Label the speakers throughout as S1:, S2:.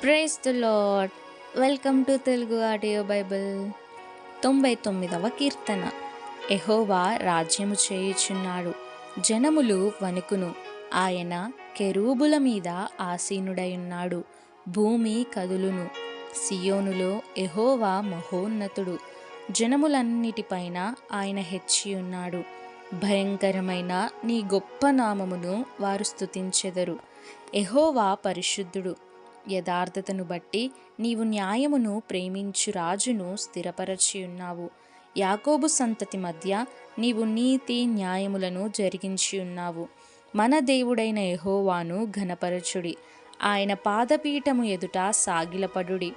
S1: Praise the Lord. Welcome to Telugu audio Bible. 99వ కీర్తన. యెహోవా రాజ్యము చేయుచున్నాడు, జనములు వణుకును. ఆయన కెరూబుల మీద ఆసీనుడైయున్నాడు, భూమి కదులును. సియోనులో యెహోవా మహోన్నతుడు, జనములన్నిటిపైన ఆయన హెచ్చియున్నాడు. భయంకరమైన నీ గొప్ప నామమును వారు స్తుతించెదరు. యెహోవా పరిశుద్ధుడు. యథార్థతను బట్టి నీవు న్యాయమును ప్రేమించు రాజును స్థిరపరచి ఉన్నావు. యాకోబు సంతతి మధ్య నీవు నీతి న్యాయములను జరిగించి ఉన్నావు. మన దేవుడైన యెహోవాను ఘనపరచుడి, ఆయన పాదపీఠము ఎదుట సాగిలపడుడి.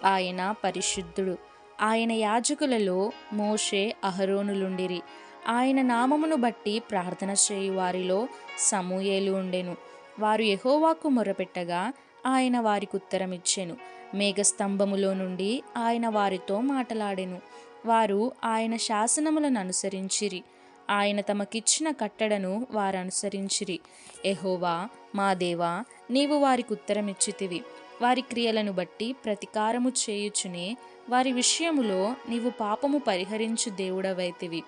S1: ఆయన పరిశుద్ధుడు. ఆయన యాజకులలో మోషే అహరోనులుండిరి. ఆయన నామమును బట్టి ప్రార్థన చేయు వారిలో సమూయేలు ఉండెను. వారు యెహోవాకు మొరపెట్టగా ఆయన వారికి ఉత్తరమిచ్చెను. మేఘస్తంభములో నుండి ఆయన వారితో మాటలాడెను. వారు ఆయన శాసనములను అనుసరించిరి. ఆయన తమకిచ్చిన కట్టడను వారనుసరించిరి. యెహోవా మా దేవా, నీవు వారికి ఉత్తరమిచ్చితివి. వారి క్రియలను బట్టి ప్రతికారము చేయుచునే వారి విషయములో నీవు పాపము పరిహరించు దేవుడవైతివి.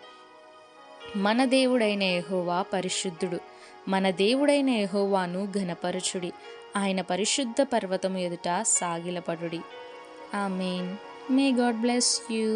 S1: మన దేవుడైన యెహోవా పరిశుద్ధుడు. మన దేవుడైన యెహోవాను ఘనపరచుడి, ఆయన పరిశుద్ధ పర్వతము ఎదుట సాగిలపడుడి. Amen. May God bless you.